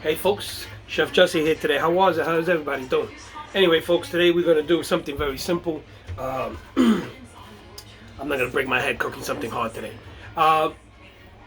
Hey folks, Chef Jesse here today. How was it? How's everybody doing? Anyway folks, today we're going to do something very simple. I'm not going to break my head cooking something hard today. A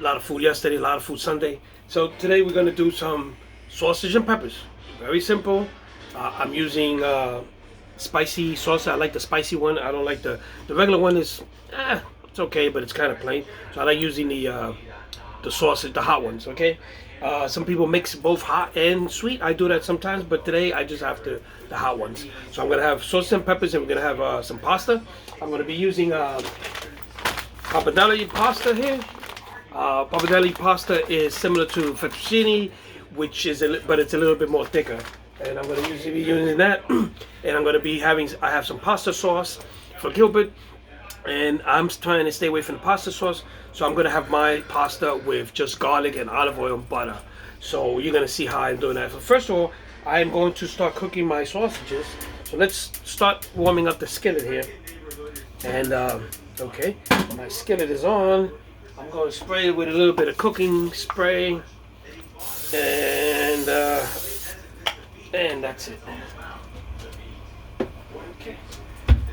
lot of food yesterday, a lot of food Sunday. So today we're going to do some sausage and peppers. Very simple. I'm using spicy sauce. I like the spicy one. I don't like the regular one is, it's okay, but it's kind of plain. So I like using the sausage, the hot ones, okay? Some people mix both hot and sweet. I do that sometimes, but today I just have the hot ones. So I'm gonna have sausage and peppers, and we're gonna have some pasta. I'm gonna be using pappardelle pasta here. Pappardelle pasta is similar to fettuccine, which is but it's a little bit more thicker. And I'm gonna be using that. And I'm gonna be I have some pasta sauce for Gilbert. And I'm trying to stay away from the pasta sauce, so I'm gonna have my pasta with just garlic and olive oil and butter. So you're gonna see how I'm doing that. So first of all, I am going to start cooking my sausages. So let's start warming up the skillet here. And okay, my skillet is on. I'm going to spray it with a little bit of cooking spray, and that's it. Okay,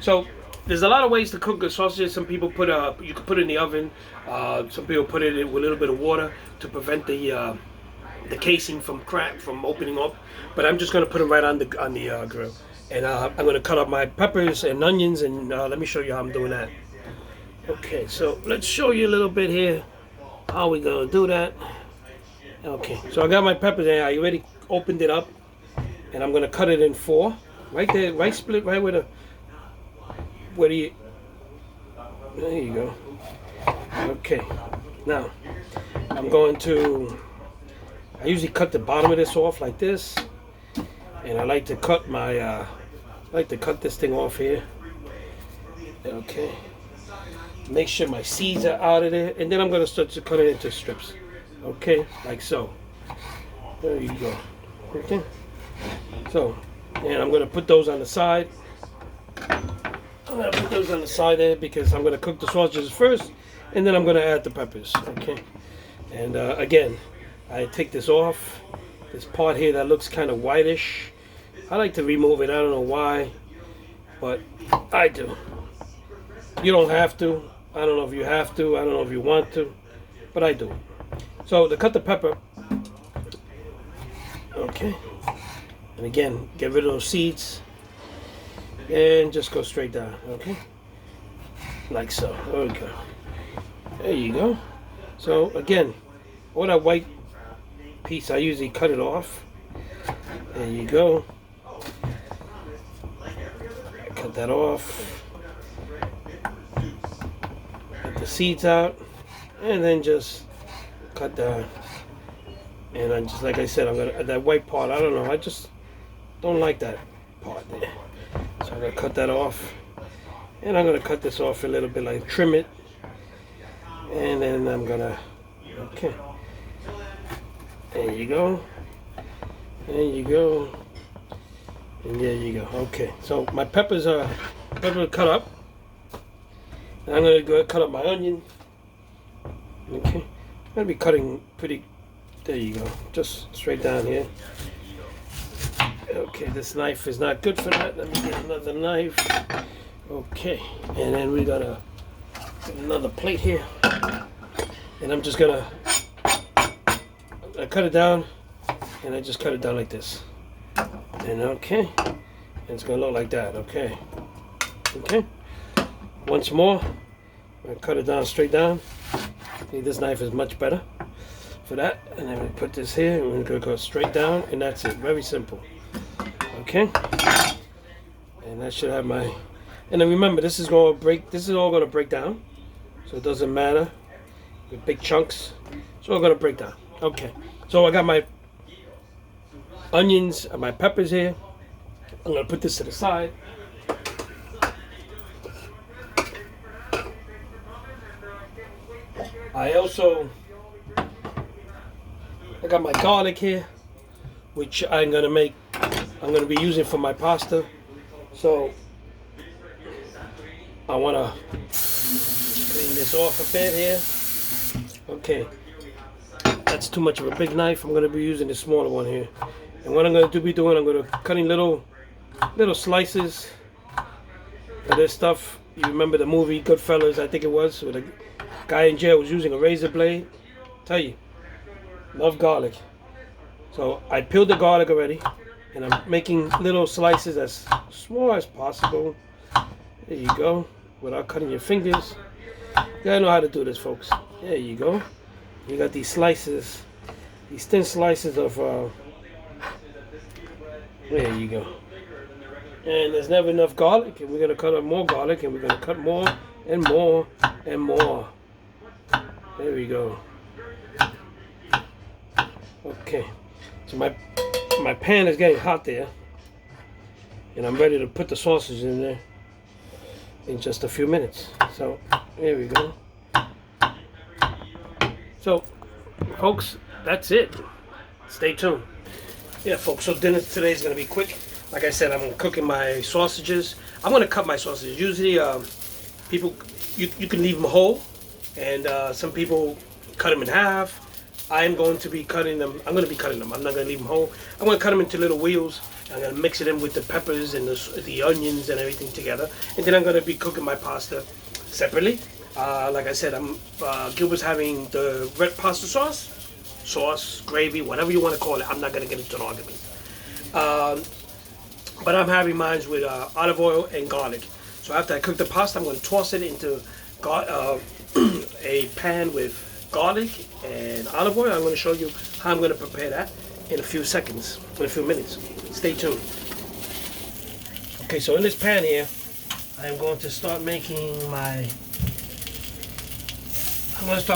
so. There's a lot of ways to cook the sausages. Some people you can put it in the oven. Some people put it with a little bit of water to prevent the casing from opening up. But I'm just gonna put them right on the grill. And I'm gonna cut up my peppers and onions, and let me show you how I'm doing that. Okay, so let's show you a little bit here how we gonna do that. Okay, so I got my peppers there. I already opened it up, and I'm gonna cut it in four. Right there, right split right with a. There you go. Okay, now I usually cut the bottom of this off like this, and I like to cut this thing off here. Okay, make sure my seeds are out of there, and then I'm gonna start to cut it into strips. Okay, like so. There you go. Okay, so, and I'm gonna put those on the side. I'm going to put those on the side there because I'm going to cook the sausages first, and then I'm going to add the peppers, okay? And again, I take this off, this part here that looks kind of whitish. I like to remove it. I don't know why, but I do. You don't have to. I don't know if you have to. I don't know if you want to, but I do. So to cut the pepper, okay, and again, get rid of those seeds. And just go straight down, okay? Like so. Okay. There you go. So again, all that white piece, I usually cut it off. There you go. Cut that off. Get the seeds out, and then just cut down. And I'm just like I said, I'm gonna that white part. I don't know. I just don't like that part there. So I'm going to cut that off, and I'm going to cut this off a little bit, like trim it, and then I'm going to, okay, there you go, there you go, and there you go. Okay, so my peppers are cut up, and I'm going to go cut up my onion. Okay, I'm going to be cutting pretty, there you go, just straight down here. Okay, this knife is not good for that. Let me get another knife. Okay, and then we got get another plate here. And I'm just gonna I cut it down, and I just cut it down like this. And okay, and it's gonna look like that. Okay, okay. Once more, I'm gonna cut it down straight down. See, this knife is much better for that. And then we put this here, and we're gonna go straight down, and that's it. Very simple. Okay, and that should have my. And then remember, this is all going to break down, so it doesn't matter. With big chunks, it's all going to break down. Okay, so I got my onions and my peppers here. I'm going to put this to the side. I got my garlic here, which I'm going to be using for my pasta. So I want to clean this off a bit here. Okay. that's too much of a big knife. I'm gonna be using the smaller one here. And what I'm gonna be doing, I'm gonna cutting little slices of this stuff. You remember the movie Goodfellas, I think it was, where the guy in jail was using a razor blade. Tell you, love garlic. So I peeled the garlic already, and I'm making little slices as small as possible. There you go, without cutting your fingers. You gotta know how to do this, folks. There you go. You got these slices, these thin slices of, there you go. And there's never enough garlic, and we're gonna cut up more garlic, and we're gonna cut more and more and more. There we go. Okay, so my pan is getting hot there, and I'm ready to put the sausage in there in just a few minutes. So there we go. So, folks, that's it. Stay tuned. Yeah, folks, so dinner today is going to be quick. Like I said, I'm cooking my sausages. I'm going to cut my sausages. Usually, people, you can leave them whole, and some people cut them in half. I'm going to be cutting them. I'm going to be cutting them. I'm not going to leave them whole. I'm going to cut them into little wheels. I'm going to mix it in with the peppers and the onions and everything together. And then I'm going to be cooking my pasta separately. Like I said, Gilbert's having the red pasta sauce, gravy, whatever you want to call it. I'm not going to get into an argument. But I'm having mine with olive oil and garlic. So after I cook the pasta, I'm going to toss it into a pan with garlic and olive oil. I'm going to show you how I'm going to prepare that in a few minutes. Stay tuned. Okay, so in this pan here, I'm going to start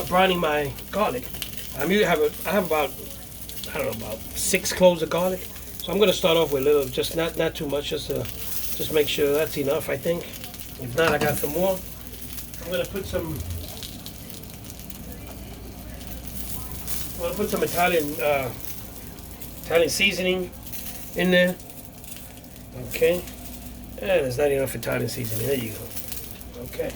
browning my garlic. I have about 6 cloves of garlic. So I'm going to start off with a little, just not too much, just make sure that's enough, I think. If not, I got some more. I'm going to put some Italian seasoning in there. Okay. And there's not enough Italian seasoning. There you go. Okay.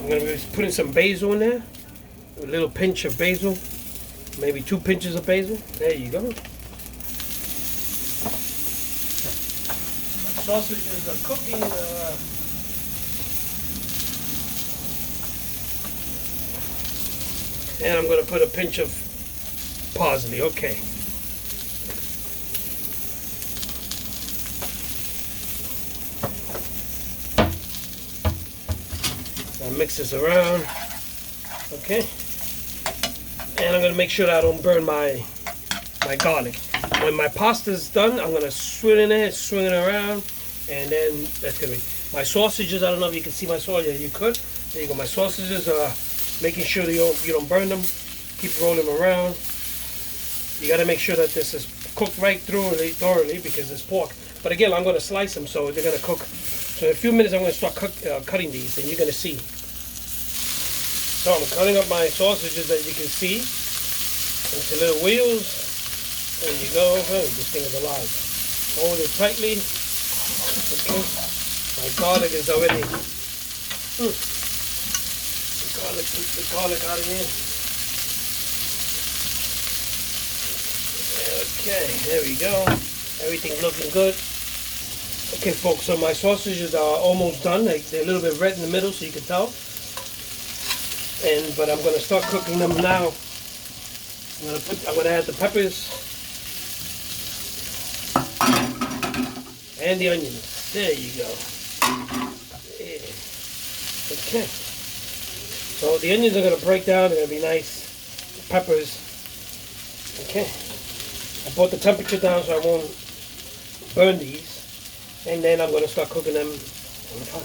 I'm going to be putting some basil in there. A little pinch of basil. Maybe 2 pinches of basil. There you go. My sausages are cooking. And I'm going to put a pinch of parsley. Okay. I'll mix this around. Okay. And I'm going to make sure that I don't burn my garlic. When my pasta's done, I'm going to swing it around, and then that's going to be my sausages. I don't know if you can see my sausages. Yeah, you could. There you go. My sausages are making sure that you don't burn them. Keep rolling them around. You got to make sure that this is cooked right thoroughly because it's pork. But again, I'm going to slice them so they're going to cook. So in a few minutes, I'm going to start cutting these, and you're going to see. So I'm cutting up my sausages, as you can see, into little wheels. There you go. Oh, this thing is alive. Hold it tightly. Okay. My garlic is already. Put the garlic out of here. Okay, there we go. Everything looking good. Okay, folks. So my sausages are almost done. They're a little bit red in the middle, so you can tell. But I'm going to start cooking them now. I'm going to add the peppers and the onions. There you go. Yeah. Okay. So the onions are going to break down. They're going to be nice. The peppers. Okay. I brought the temperature down so I won't burn these. And then I'm going to start cooking them on the fire.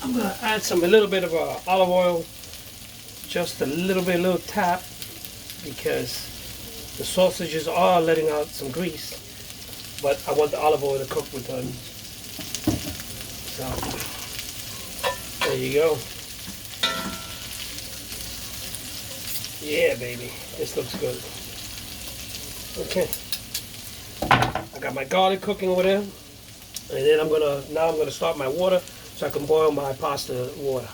I'm going to add a little bit of olive oil, just a little tap, because the sausages are letting out some grease, but I want the olive oil to cook with them. So, there you go. Yeah, baby, this looks good. Okay, I got my garlic cooking over there. And then I'm gonna start my water so I can boil my pasta water.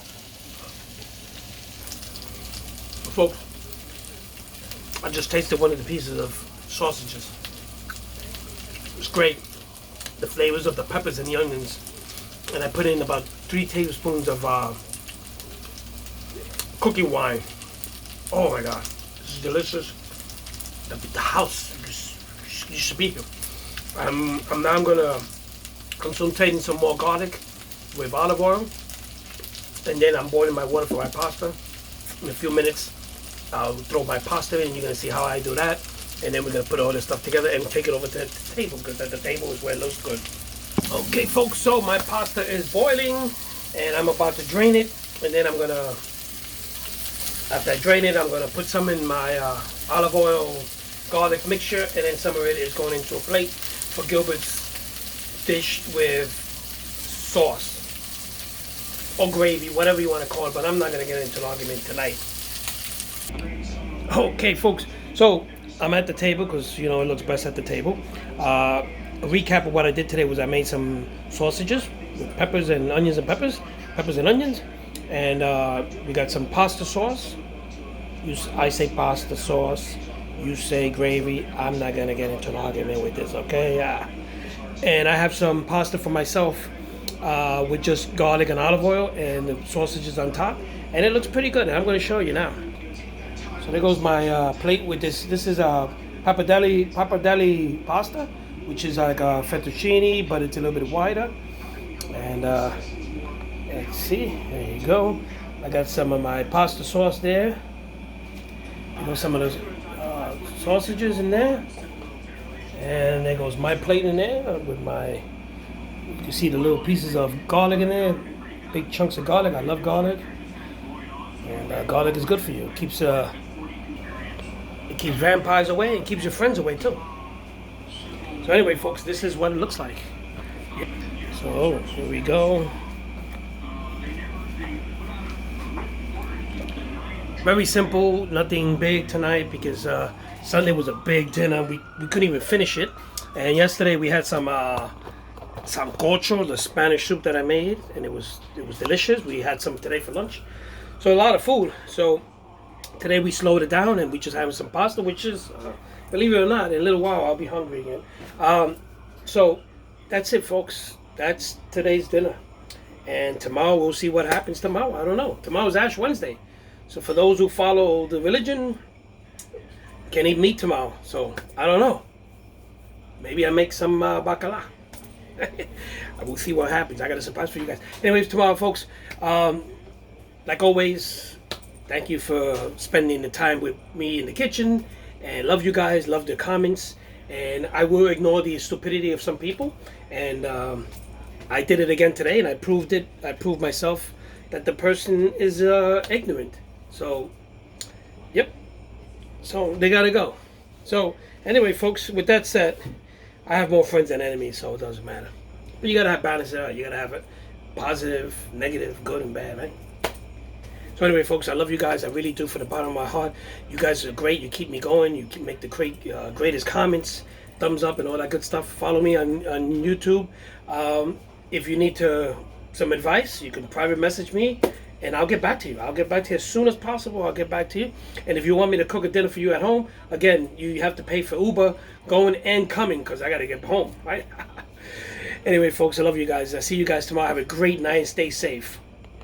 Folks, I just tasted one of the pieces of sausages. It's great. The flavors of the peppers and the onions. And I put in about 3 tablespoons of cooking wine. Oh my God, this is delicious. The house, you should be here. I'm gonna concentrate in some more garlic with olive oil, and then I'm boiling my water for my pasta. In a few minutes, I'll throw my pasta in. You're gonna see how I do that, and then we're gonna put all this stuff together and take it over to the table, because at the table is where it looks good. Okay, folks, so my pasta is boiling, and I'm about to drain it, and then after I drain it, I'm gonna put some in my olive oil garlic mixture, and then some of it is going into a plate for Gilbert's dish with sauce or gravy, whatever you want to call it, but I'm not going to get into an argument tonight. Okay, folks, so I'm at the table because, it looks best at the table. A recap of what I did today was I made some sausages with peppers and onions and peppers and onions, and we got some pasta sauce. I say pasta sauce, you say gravy. I'm not going to get into an argument with this, okay? And I have some pasta for myself with just garlic and olive oil and the sausages on top. And it looks pretty good, and I'm going to show you now. So there goes my plate with this. This is a pappardelle pasta, which is like a fettuccine, but it's a little bit wider. And let's see, there you go. I got some of my pasta sauce there. Some of those sausages in there. And there goes my plate in there with you can see the little pieces of garlic in there, big chunks of garlic. I love garlic, and garlic is good for you. It keeps vampires away and keeps your friends away too. So anyway, folks, this is what it looks like. So here we go. Very simple, nothing big tonight because Sunday was a big dinner. We couldn't even finish it. And yesterday we had some sancocho, the Spanish soup that I made, and it was delicious. We had some today for lunch. So a lot of food. So today we slowed it down and we just having some pasta, which is, believe it or not, in a little while I'll be hungry again. So that's it, folks. That's today's dinner. And tomorrow we'll see what happens tomorrow. I don't know. Tomorrow's Ash Wednesday. So for those who follow the religion, can't eat meat tomorrow. So I don't know. Maybe I make some bacala. I will see what happens. I got a surprise for you guys. Anyways, tomorrow, folks, like always, thank you for spending the time with me in the kitchen. And love you guys. Love the comments. And I will ignore the stupidity of some people. And I did it again today, and I proved it. I proved myself that the person is ignorant. So, yep. So they gotta go. So anyway, folks, with that said, I have more friends than enemies, so it doesn't matter. But you gotta have balance there. You gotta have it positive, negative, good and bad, right? So anyway, folks, I love you guys. I really do, from the bottom of my heart. You guys are great. You keep me going. You make the greatest comments, thumbs up, and all that good stuff. Follow me on YouTube. If you need some advice, you can private message me, and I'll get back to you. I'll get back to you as soon as possible. I'll get back to you. And if you want me to cook a dinner for you at home, again, you have to pay for Uber going and coming, because I got to get home, right? Anyway, folks, I love you guys. I see you guys tomorrow. Have a great night and stay safe.